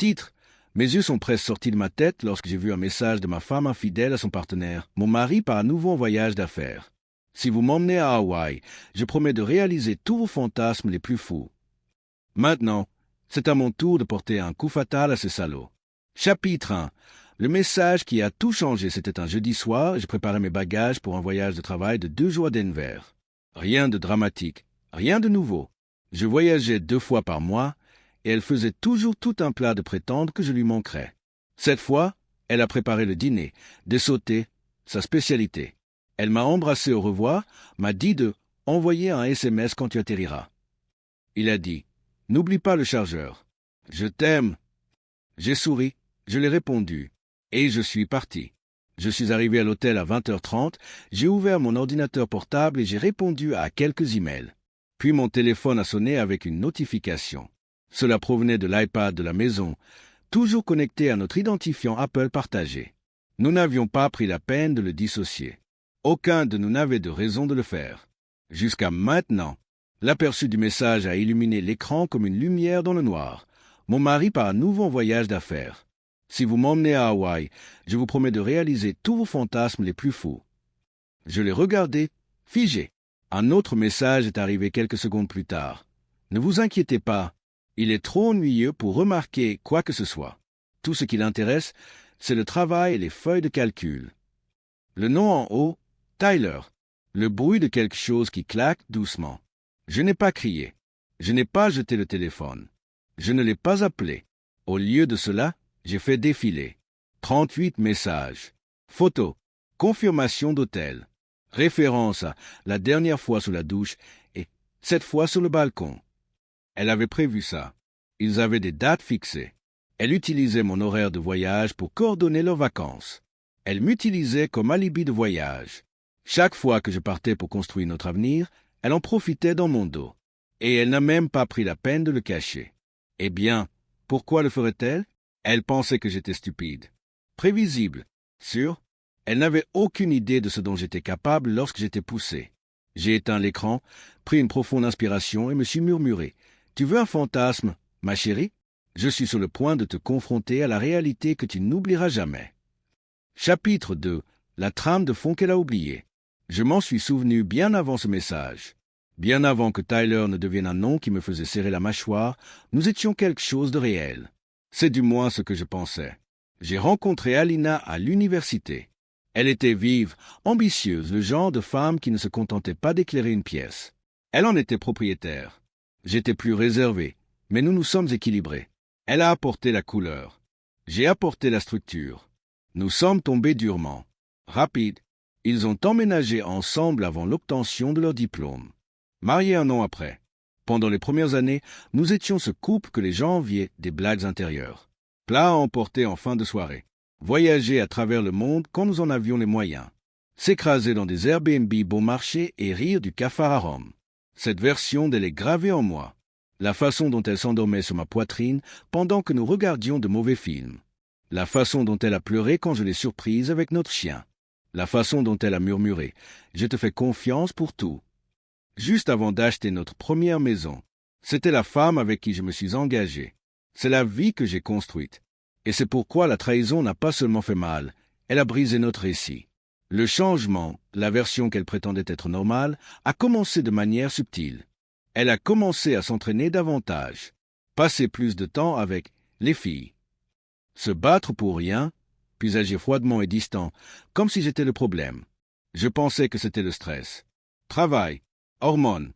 Titre. Mes yeux sont presque sortis de ma tête lorsque j'ai vu un message de ma femme infidèle à son partenaire. Mon mari part à nouveau en voyage d'affaires. Si vous m'emmenez à Hawaï, je promets de réaliser tous vos fantasmes les plus fous. Maintenant, c'est à mon tour de porter un coup fatal à ces salauds. Chapitre 1. Le message qui a tout changé, c'était un jeudi soir et je préparais mes bagages pour un voyage de travail de 2 jours à Denver. Rien de dramatique, rien de nouveau. Je voyageais 2 fois par mois et elle faisait toujours tout un plat de prétendre que je lui manquerais. Cette fois, elle a préparé le dîner, des sautés, sa spécialité. Elle m'a embrassé au revoir, m'a dit de envoyer un SMS quand tu atterriras. Il a dit « N'oublie pas le chargeur. Je t'aime. » J'ai souri, je l'ai répondu, et je suis parti. Je suis arrivé à l'hôtel à 20h30, j'ai ouvert mon ordinateur portable et j'ai répondu à quelques emails. Puis mon téléphone a sonné avec une notification. Cela provenait de l'iPad de la maison, toujours connecté à notre identifiant Apple partagé. Nous n'avions pas pris la peine de le dissocier. Aucun de nous n'avait de raison de le faire. Jusqu'à maintenant, l'aperçu du message a illuminé l'écran comme une lumière dans le noir. Mon mari part à nouveau en voyage d'affaires. Si vous m'emmenez à Hawaï, je vous promets de réaliser tous vos fantasmes les plus fous. Je l'ai regardé, figé. Un autre message est arrivé quelques secondes plus tard. Ne vous inquiétez pas, il est trop ennuyeux pour remarquer quoi que ce soit. Tout ce qui l'intéresse, c'est le travail et les feuilles de calcul. Le nom en haut, Tyler. Le bruit de quelque chose qui claque doucement. Je n'ai pas crié. Je n'ai pas jeté le téléphone. Je ne l'ai pas appelé. Au lieu de cela, j'ai fait défiler. 38 messages. Photos. Confirmation d'hôtel. Référence à la dernière fois sous la douche et cette fois sur le balcon. Elle avait prévu ça. Ils avaient des dates fixées. Elle utilisait mon horaire de voyage pour coordonner leurs vacances. Elle m'utilisait comme alibi de voyage. Chaque fois que je partais pour construire notre avenir, elle en profitait dans mon dos. Et elle n'a même pas pris la peine de le cacher. Eh bien, pourquoi le ferait-elle? Elle pensait que j'étais stupide. Prévisible, sûr. Elle n'avait aucune idée de ce dont j'étais capable lorsque j'étais poussé. J'ai éteint l'écran, pris une profonde inspiration et me suis murmuré. « Tu veux un fantasme, ma chérie? Je suis sur le point de te confronter à la réalité que tu n'oublieras jamais. » Chapitre 2. La trame de fond qu'elle a oubliée. Je m'en suis souvenu bien avant ce message. Bien avant que Tyler ne devienne un nom qui me faisait serrer la mâchoire, nous étions quelque chose de réel. C'est du moins ce que je pensais. J'ai rencontré Alina à l'université. Elle était vive, ambitieuse, le genre de femme qui ne se contentait pas d'éclairer une pièce. Elle en était propriétaire. J'étais plus réservé, mais nous nous sommes équilibrés. Elle a apporté la couleur. J'ai apporté la structure. Nous sommes tombés durement. Rapide. Ils ont emménagé ensemble avant l'obtention de leur diplôme. Mariés 1 an après. Pendant les premières années, nous étions ce couple que les gens enviaient des blagues intérieures. Plats à emporter en fin de soirée. Voyager à travers le monde quand nous en avions les moyens. S'écraser dans des Airbnb bon marché et rire du cafard à Rome. Cette version d'elle est gravée en moi. La façon dont elle s'endormait sur ma poitrine pendant que nous regardions de mauvais films. La façon dont elle a pleuré quand je l'ai surprise avec notre chien. La façon dont elle a murmuré « Je te fais confiance pour tout ». Juste avant d'acheter notre première maison, c'était la femme avec qui je me suis engagé. C'est la vie que j'ai construite. Et c'est pourquoi la trahison n'a pas seulement fait mal, elle a brisé notre récit. Le changement, la version qu'elle prétendait être normale, a commencé de manière subtile. Elle a commencé à s'entraîner davantage, passer plus de temps avec les filles. Se battre pour rien, puis agir froidement et distant, comme si j'étais le problème. Je pensais que c'était le stress. Travail, hormones.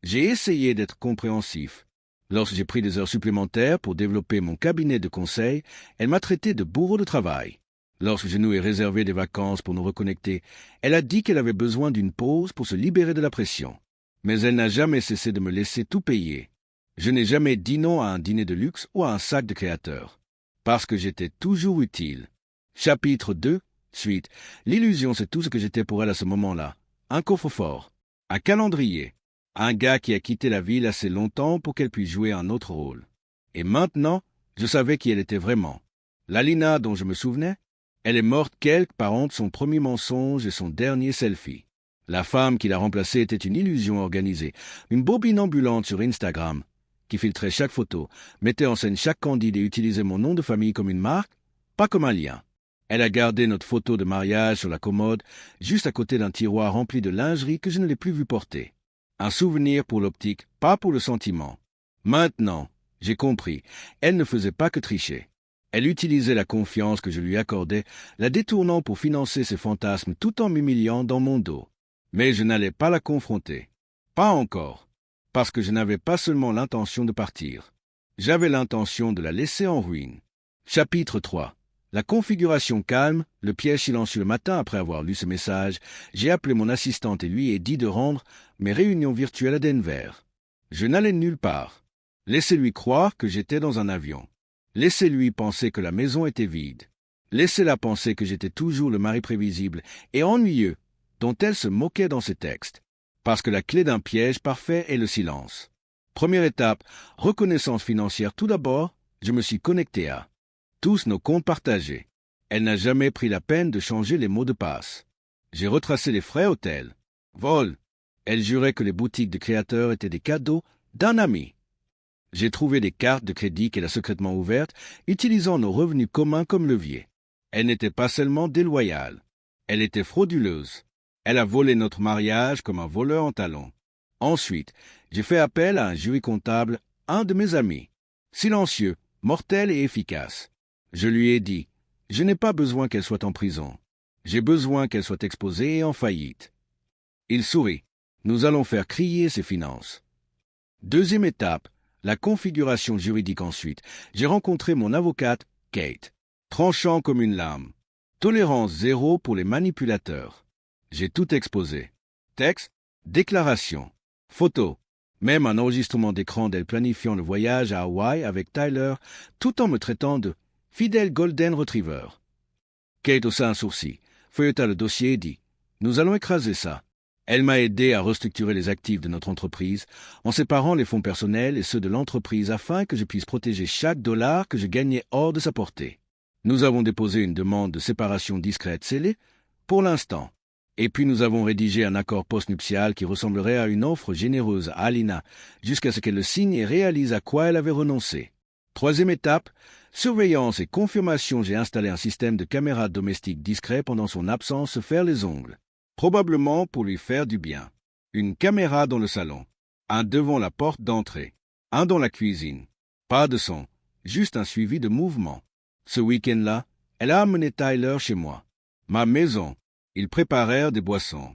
J'ai essayé d'être compréhensif. Lorsque j'ai pris des heures supplémentaires pour développer mon cabinet de conseil, elle m'a traité de bourreau de travail. Lorsque je nous ai réservé des vacances pour nous reconnecter, elle a dit qu'elle avait besoin d'une pause pour se libérer de la pression. Mais elle n'a jamais cessé de me laisser tout payer. Je n'ai jamais dit non à un dîner de luxe ou à un sac de créateur. Parce que j'étais toujours utile. Chapitre 2, suite. L'illusion, c'est tout ce que j'étais pour elle à ce moment-là. Un coffre-fort. Un calendrier. Un gars qui a quitté la ville assez longtemps pour qu'elle puisse jouer un autre rôle. Et maintenant, je savais qui elle était vraiment. L'Alina dont je me souvenais, elle est morte quelque part entre son premier mensonge et son dernier selfie. La femme qui l'a remplacée était une illusion organisée, une bobine ambulante sur Instagram. qui filtrait chaque photo, mettait en scène chaque candide et utilisait mon nom de famille comme une marque, pas comme un lien. Elle a gardé notre photo de mariage sur la commode, juste à côté d'un tiroir rempli de lingerie que je ne l'ai plus vu porter. Un souvenir pour l'optique, pas pour le sentiment. Maintenant, j'ai compris, elle ne faisait pas que tricher. Elle utilisait la confiance que je lui accordais, la détournant pour financer ses fantasmes tout en m'humiliant dans mon dos. Mais je n'allais pas la confronter. Pas encore. Parce que je n'avais pas seulement l'intention de partir. J'avais l'intention de la laisser en ruine. Chapitre 3. La configuration calme, le piège silencieux. Le matin après avoir lu ce message, j'ai appelé mon assistante et lui ai dit de rendre mes réunions virtuelles à Denver. Je n'allais nulle part. Laissez-lui croire que j'étais dans un avion. Laissez-lui penser que la maison était vide. Laissez-la penser que j'étais toujours le mari prévisible et ennuyeux dont elle se moquait dans ses textes. Parce que la clé d'un piège parfait est le silence. Première étape, reconnaissance financière. Tout d'abord, je me suis connecté à tous nos comptes partagés. Elle n'a jamais pris la peine de changer les mots de passe. J'ai retracé les frais hôtels. Vol. Elle jurait que les boutiques de créateurs étaient des cadeaux d'un ami. J'ai trouvé des cartes de crédit qu'elle a secrètement ouvertes, utilisant nos revenus communs comme levier. Elle n'était pas seulement déloyale, elle était frauduleuse. Elle a volé notre mariage comme un voleur en talons. Ensuite, j'ai fait appel à un jury comptable, un de mes amis. Silencieux, mortel et efficace. Je lui ai dit, je n'ai pas besoin qu'elle soit en prison. J'ai besoin qu'elle soit exposée et en faillite. Il sourit. Nous allons faire crier ses finances. Deuxième étape, la configuration juridique ensuite. J'ai rencontré mon avocate, Kate. Tranchant comme une lame. Tolérance zéro pour les manipulateurs. J'ai tout exposé. Texte, déclaration, photo, même un enregistrement d'écran d'elle planifiant le voyage à Hawaï avec Tyler, tout en me traitant de fidèle Golden Retriever. Kate haussa un sourcil, feuilleta le dossier et dit « Nous allons écraser ça ». Elle m'a aidé à restructurer les actifs de notre entreprise en séparant les fonds personnels et ceux de l'entreprise afin que je puisse protéger chaque dollar que je gagnais hors de sa portée. Nous avons déposé une demande de séparation discrète scellée pour l'instant. Et puis nous avons rédigé un accord post-nuptial qui ressemblerait à une offre généreuse à Alina, jusqu'à ce qu'elle le signe et réalise à quoi elle avait renoncé. Troisième étape, surveillance et confirmation. J'ai installé un système de caméras domestiques discret pendant son absence se faire les ongles. Probablement pour lui faire du bien. Une caméra dans le salon, un devant la porte d'entrée, un dans la cuisine. Pas de son, juste un suivi de mouvement. Ce week-end-là, elle a amené Tyler chez moi. Ma maison. Ils préparèrent des boissons.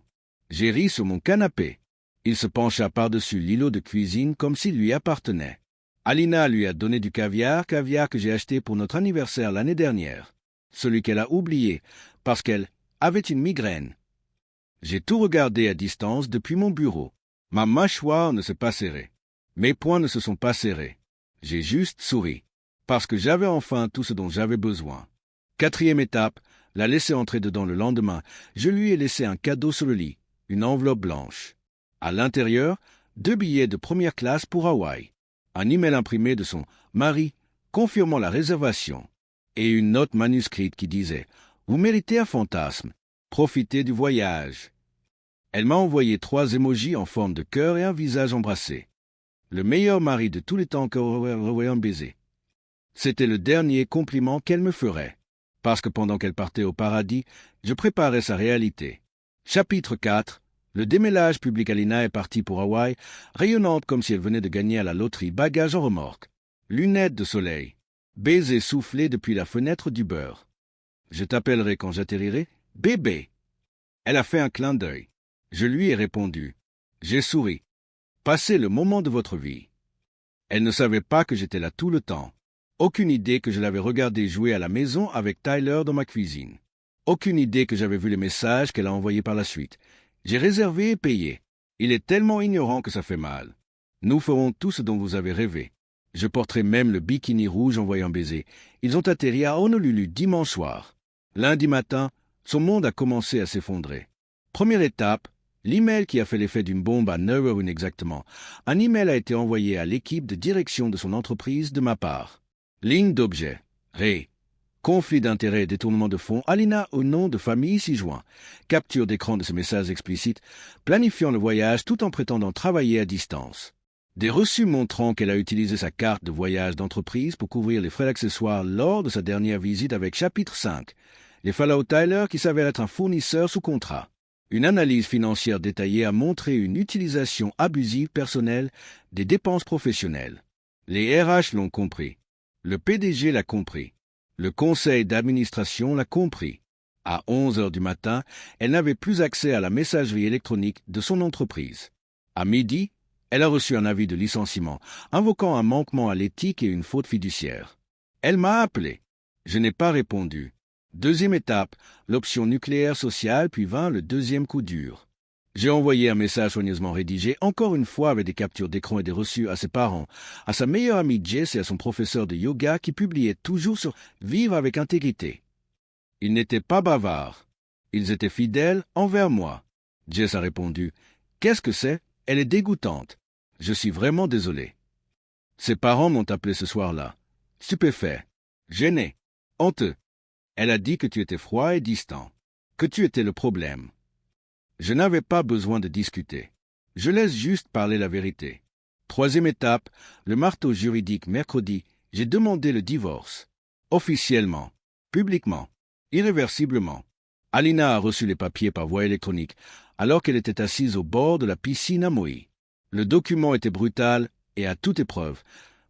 J'ai ri sur mon canapé. Il se pencha par-dessus l'îlot de cuisine comme s'il lui appartenait. Alina lui a donné du caviar que j'ai acheté pour notre anniversaire l'année dernière. Celui qu'elle a oublié, parce qu'elle avait une migraine. J'ai tout regardé à distance depuis mon bureau. Ma mâchoire ne s'est pas serrée. Mes poings ne se sont pas serrés. J'ai juste souri, parce que j'avais enfin tout ce dont j'avais besoin. Quatrième étape, la laisser entrer dedans le lendemain. Je lui ai laissé un cadeau sur le lit, une enveloppe blanche. À l'intérieur, 2 billets de première classe pour Hawaï, un email imprimé de son mari confirmant la réservation, et une note manuscrite qui disait « Vous méritez un fantasme, profitez du voyage ». Elle m'a envoyé 3 émojis en forme de cœur et un visage embrassé. Le meilleur mari de tous les temps qu'aurait un baiser. C'était le dernier compliment qu'elle me ferait. Parce que pendant qu'elle partait au paradis, je préparais sa réalité. Chapitre 4. Le démêlage public. Alina est partie pour Hawaï, rayonnante comme si elle venait de gagner à la loterie, bagages en remorque, lunettes de soleil, baiser soufflé depuis la fenêtre du beurre. Je t'appellerai quand j'atterrirai, bébé. Elle a fait un clin d'œil. Je lui ai répondu. J'ai souri. Passez le moment de votre vie. Elle ne savait pas que j'étais là tout le temps. Aucune idée que je l'avais regardé jouer à la maison avec Tyler dans ma cuisine. Aucune idée que j'avais vu les messages qu'elle a envoyés par la suite. J'ai réservé et payé. Il est tellement ignorant que ça fait mal. Nous ferons tout ce dont vous avez rêvé. Je porterai même le bikini rouge envoyé en baiser. Ils ont atterri à Honolulu dimanche soir. Lundi matin, son monde a commencé à s'effondrer. Première étape, l'email qui a fait l'effet d'une bombe à 9h01 exactement. Un email a été envoyé à l'équipe de direction de son entreprise de ma part. Ligne d'objet. Ré. Conflit d'intérêts et détournement de fonds. Alina au nom de famille ci-joint. Capture d'écran de ces messages explicites. Planifiant le voyage tout en prétendant travailler à distance. Des reçus montrant qu'elle a utilisé sa carte de voyage d'entreprise pour couvrir les frais d'accessoires lors de sa dernière visite avec chapitre 5, les Fallow Tyler qui s'avère être un fournisseur sous contrat. Une analyse financière détaillée a montré une utilisation abusive personnelle des dépenses professionnelles. Les RH l'ont compris. Le PDG l'a compris. Le conseil d'administration l'a compris. À 11 heures du matin, elle n'avait plus accès à la messagerie électronique de son entreprise. À midi, elle a reçu un avis de licenciement, invoquant un manquement à l'éthique et une faute fiduciaire. Elle m'a appelé. Je n'ai pas répondu. Deuxième étape, l'option nucléaire sociale, puis vint le deuxième coup dur. J'ai envoyé un message soigneusement rédigé, encore une fois avec des captures d'écran et des reçus à ses parents, à sa meilleure amie Jess et à son professeur de yoga qui publiait toujours sur « Vivre avec intégrité ». Ils n'étaient pas bavards. Ils étaient fidèles envers moi. Jess a répondu « Qu'est-ce que c'est? Elle est dégoûtante. Je suis vraiment désolé. » Ses parents m'ont appelé ce soir-là. Stupéfait, gêné, honteux. Elle a dit que tu étais froid et distant, que tu étais le problème. Je n'avais pas besoin de discuter. Je laisse juste parler la vérité. Troisième étape, le marteau juridique mercredi, j'ai demandé le divorce. Officiellement, publiquement, irréversiblement. Alina a reçu les papiers par voie électronique, alors qu'elle était assise au bord de la piscine à Maui. Le document était brutal et à toute épreuve.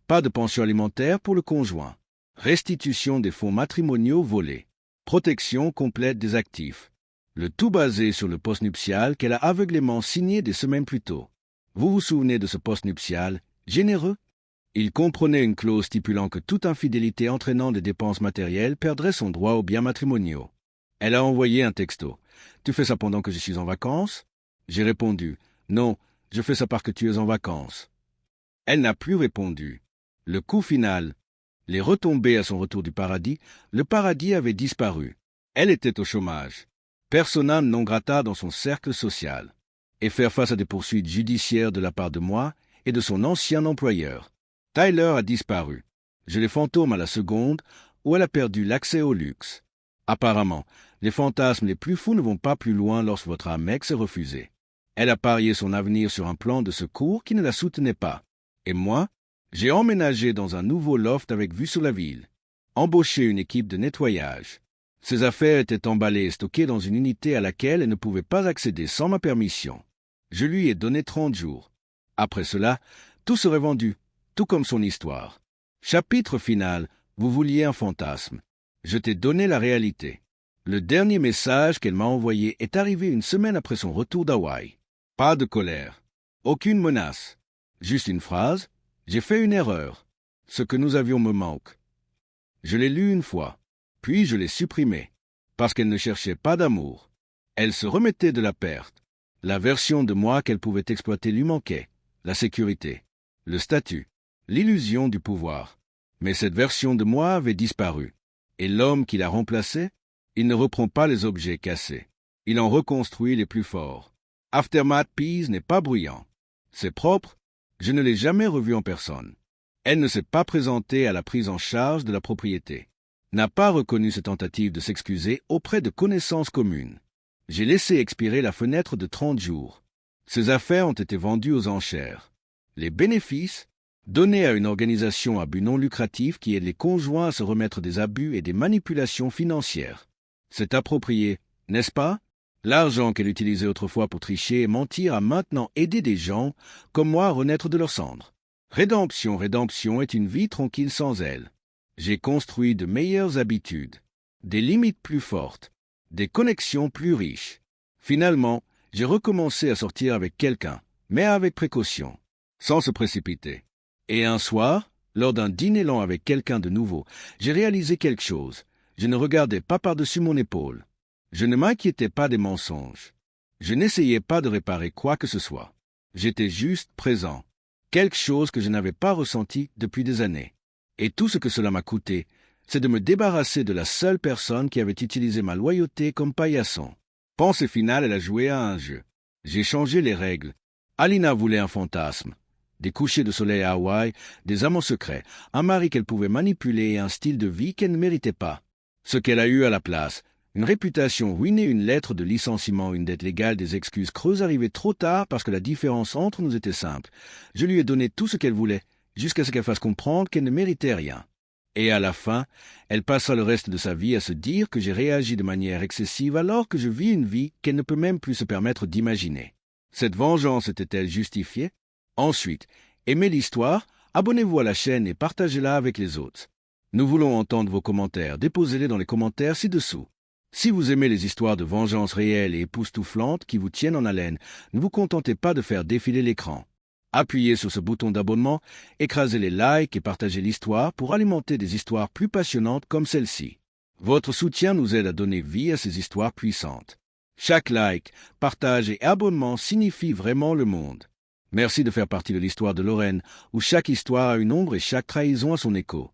Pas de pension alimentaire pour le conjoint. Restitution des fonds matrimoniaux volés. Protection complète des actifs. Le tout basé sur le postnuptial qu'elle a aveuglément signé des semaines plus tôt. Vous vous souvenez de ce postnuptial généreux? Il comprenait une clause stipulant que toute infidélité entraînant des dépenses matérielles perdrait son droit aux biens matrimoniaux. Elle a envoyé un texto. « Tu fais ça pendant que je suis en vacances ?» J'ai répondu « Non, je fais ça parce que tu es en vacances. » Elle n'a plus répondu. Le coup final. Les retombées à son retour du paradis, le paradis avait disparu. Elle était au chômage. Persona non grata dans son cercle social. Et faire face à des poursuites judiciaires de la part de moi et de son ancien employeur. Tyler a disparu. Je les fantôme à la seconde où elle a perdu l'accès au luxe. Apparemment, les fantasmes les plus fous ne vont pas plus loin lorsque votre Amex est refusé. Elle a parié son avenir sur un plan de secours qui ne la soutenait pas. Et moi, j'ai emménagé dans un nouveau loft avec vue sur la ville. Embauché une équipe de nettoyage. Ses affaires étaient emballées et stockées dans une unité à laquelle elle ne pouvait pas accéder sans ma permission. Je lui ai donné 30 jours. Après cela, tout serait vendu, tout comme son histoire. Chapitre final, vous vouliez un fantasme. Je t'ai donné la réalité. Le dernier message qu'elle m'a envoyé est arrivé une semaine après son retour d'Hawaï. Pas de colère. Aucune menace. Juste une phrase. J'ai fait une erreur. Ce que nous avions me manque. Je l'ai lu une fois. Puis je l'ai supprimé. Parce qu'elle ne cherchait pas d'amour. Elle se remettait de la perte. La version de moi qu'elle pouvait exploiter lui manquait. La sécurité. Le statut. L'illusion du pouvoir. Mais cette version de moi avait disparu. Et l'homme qui la remplaçait, il ne reprend pas les objets cassés. Il en reconstruit les plus forts. Aftermath Pease n'est pas bruyant. C'est propre, je ne l'ai jamais revu en personne. Elle ne s'est pas présentée à la prise en charge de la propriété. N'a pas reconnu ses tentatives de s'excuser auprès de connaissances communes. J'ai laissé expirer la fenêtre de 30 jours. Ses affaires ont été vendues aux enchères. Les bénéfices, donnés à une organisation à but non lucratif qui aide les conjoints à se remettre des abus et des manipulations financières. C'est approprié, n'est-ce pas? L'argent qu'elle utilisait autrefois pour tricher et mentir a maintenant aidé des gens comme moi à renaître de leurs cendres. Rédemption est une vie tranquille sans elle. J'ai construit de meilleures habitudes, des limites plus fortes, des connexions plus riches. Finalement, j'ai recommencé à sortir avec quelqu'un, mais avec précaution, sans se précipiter. Et un soir, lors d'un dîner lent avec quelqu'un de nouveau, j'ai réalisé quelque chose. Je ne regardais pas par-dessus mon épaule. Je ne m'inquiétais pas des mensonges. Je n'essayais pas de réparer quoi que ce soit. J'étais juste présent. Quelque chose que je n'avais pas ressenti depuis des années. Et tout ce que cela m'a coûté, c'est de me débarrasser de la seule personne qui avait utilisé ma loyauté comme paillasson. Pensée finale, elle a joué à un jeu. J'ai changé les règles. Alina voulait un fantasme. Des couchers de soleil à Hawaï, des amants secrets, un mari qu'elle pouvait manipuler et un style de vie qu'elle ne méritait pas. Ce qu'elle a eu à la place, Une réputation ruinée, une lettre de licenciement, une dette légale, des excuses creuses arrivaient trop tard parce que la différence entre nous était simple. Je lui ai donné tout ce qu'elle voulait, jusqu'à ce qu'elle fasse comprendre qu'elle ne méritait rien. Et à la fin, elle passa le reste de sa vie à se dire que j'ai réagi de manière excessive alors que je vis une vie qu'elle ne peut même plus se permettre d'imaginer. Cette vengeance était-elle justifiée? Ensuite, aimez l'histoire, abonnez-vous à la chaîne et partagez-la avec les autres. Nous voulons entendre vos commentaires, déposez-les dans les commentaires ci-dessous. Si vous aimez les histoires de vengeance réelles et époustouflantes qui vous tiennent en haleine, ne vous contentez pas de faire défiler l'écran. Appuyez sur ce bouton d'abonnement, écrasez les likes et partagez l'histoire pour alimenter des histoires plus passionnantes comme celle-ci. Votre soutien nous aide à donner vie à ces histoires puissantes. Chaque like, partage et abonnement signifie vraiment le monde. Merci de faire partie de l'histoire de Lorraine, où chaque histoire a une ombre et chaque trahison a son écho.